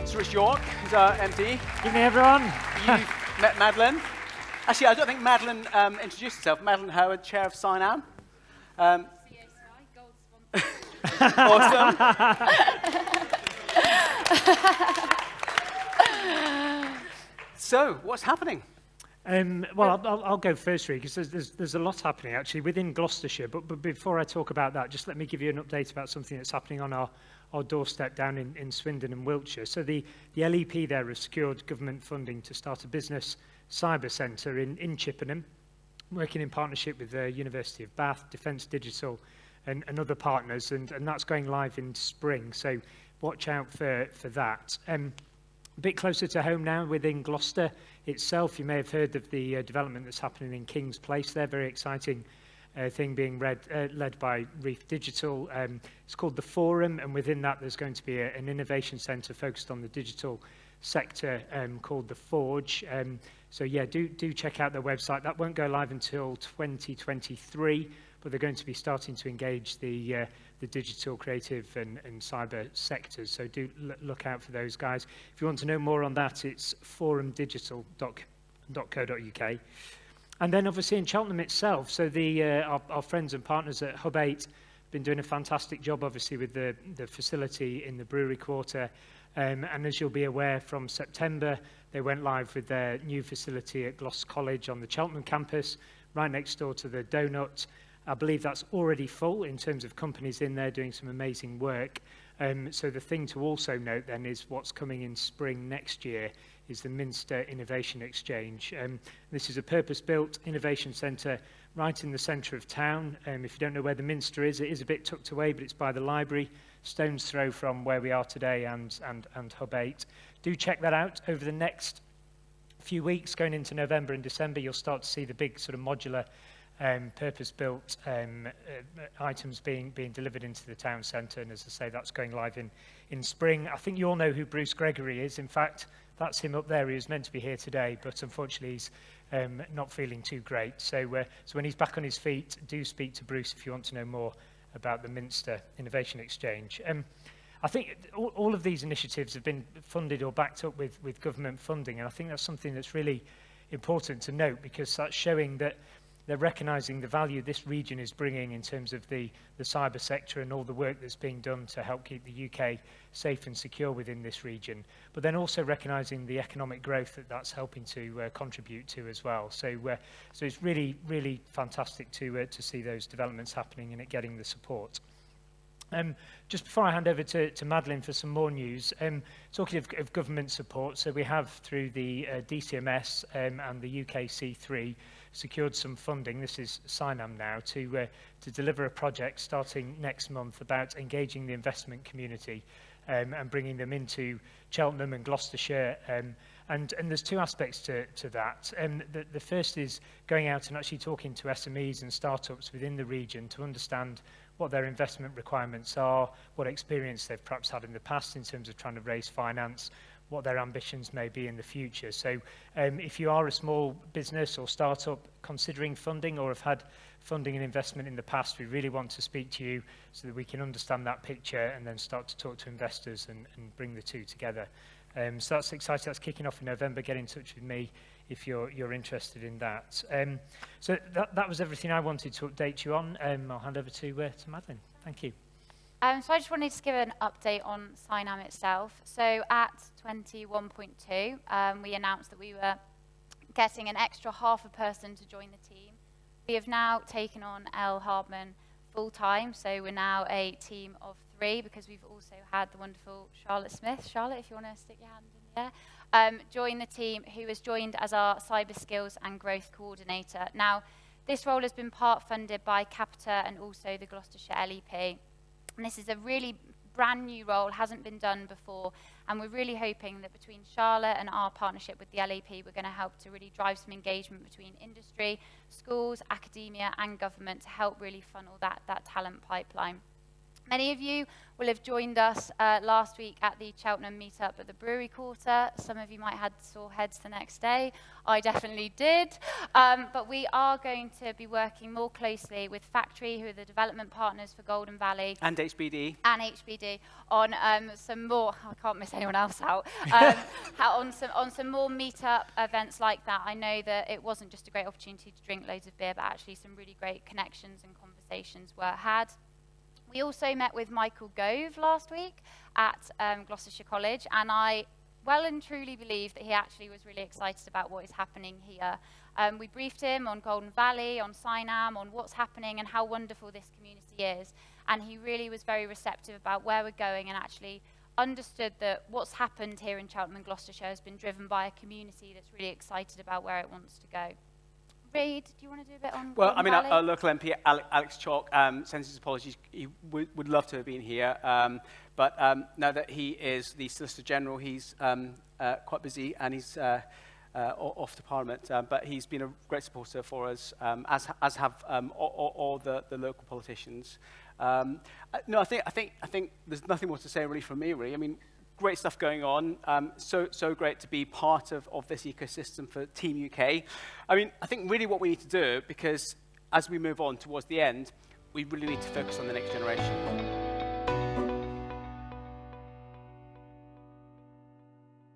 It's Rich York, who's our MD. Evening, everyone. You've met Madeline. Actually, I don't think Madeline introduced herself. Madeline Howard, Chair of Cynam. Awesome. So, what's happening? Well, I'll go first, really, because there's a lot happening, actually, within Gloucestershire. But before I talk about that, just let me give you an update about something that's happening on our doorstep down in Swindon and Wiltshire. So the LEP there has secured government funding to start a business cyber centre in Chippenham, working in partnership with the University of Bath, Defence Digital and other partners, and that's going live in spring. So watch out for that. A bit closer to home now within Gloucester itself, you may have heard of the development that's happening in King's Place there, very exciting thing being led by Reef Digital. It's called the Forum, and within that there's going to be an innovation centre focused on the digital sector called the Forge. So yeah, do check out their website. That won't go live until 2023, but they're going to be starting to engage the digital, creative and cyber sectors. So do look out for those guys. If you want to know more on that, it's forumdigital.co.uk. And then obviously in Cheltenham itself, so our friends and partners at Hub 8 have been doing a fantastic job, obviously, with the facility in the Brewery Quarter. And as you'll be aware, from September, they went live with their new facility at Gloucester College on the Cheltenham campus, right next door to the Donut. I believe that's already full in terms of companies in there doing some amazing work. So the thing to also note then is what's coming in spring next year is the Minster Innovation Exchange. This is a purpose-built innovation centre right in the centre of town. If you don't know where the Minster is, it is a bit tucked away, but it's by the library, stone's throw from where we are today and Hub 8. Do check that out over the next few weeks, going into November and December. You'll start to see the big sort of modular purpose-built items being delivered into the town centre, and as I say, that's going live in spring. I think you all know who Bruce Gregory is. In fact, that's him up there. He was meant to be here today, but unfortunately he's not feeling too great. So when he's back on his feet, do speak to Bruce if you want to know more about the Minster Innovation Exchange. I think all of these initiatives have been funded or backed up with government funding, and I think that's something that's really important to note, because that's showing that they're recognising the value this region is bringing in terms of the cyber sector and all the work that's being done to help keep the UK safe and secure within this region, but then also recognising the economic growth that's helping to contribute to as well. So it's really, really fantastic to see those developments happening and it getting the support. Just before I hand over to Madeline for some more news, talking of government support, so we have through the DCMS and the UKC3 secured some funding. This is Cynam now to deliver a project starting next month about engaging the investment community and bringing them into Cheltenham and Gloucestershire. And there's two aspects to that. The first is going out and actually talking to SMEs and startups within the region to understand what their investment requirements are, what experience they've perhaps had in the past in terms of trying to raise finance, what their ambitions may be in the future. So if you are a small business or startup considering funding or have had funding and investment in the past, we really want to speak to you so that we can understand that picture and then start to talk to investors and bring the two together. So that's exciting. That's kicking off in November. Get in touch with me if you're interested in that. So that was everything I wanted to update you on. I'll hand over to Madeline. Thank you. So I just wanted to give an update on Cynam itself. So at 21.2, we announced that we were getting an extra half a person to join the team. We have now taken on Elle Hardman full-time, so we're now a team of 3 because we've also had the wonderful Charlotte Smith. Charlotte, if you want to stick your hand in there, join the team, who has joined as our Cyber Skills and Growth Coordinator. Now, this role has been part funded by Capita and also the Gloucestershire LEP. And this is a really brand new role, hasn't been done before, and we're really hoping that between Charlotte and our partnership with the LEP, we're going to help to really drive some engagement between industry, schools, academia and government to help really funnel that talent pipeline. Many of you will have joined us last week at the Cheltenham meetup at the Brewery Quarter. Some of you might have had sore heads the next day. I definitely did. But we are going to be working more closely with Factory, who are the development partners for Golden Valley. And HBD. And HBD on some more, I can't miss anyone else out, on some more meetup events like that. I know that it wasn't just a great opportunity to drink loads of beer, but actually some really great connections and conversations were had. We also met with Michael Gove last week at Gloucestershire College, and I well and truly believe that he actually was really excited about what is happening here. We briefed him on Golden Valley, on Cynam, on what's happening and how wonderful this community is, and he really was very receptive about where we're going and actually understood that what's happened here in Cheltenham and Gloucestershire has been driven by a community that's really excited about where it wants to go. Reid, do you want to do a bit on Well, Golden I mean, Valley? our local MP, Alex Chalk, sends his apologies. He would love to have been here, but now that he is the Solicitor General, he's quite busy and he's off to Parliament. But he's been a great supporter for us, as have all the local politicians. No, I think there's nothing more to say really from me. Really, I mean, great stuff going on. So great to be part of this ecosystem for Team UK. I mean, I think really what we need to do, because as we move on towards the end, we really need to focus on the next generation.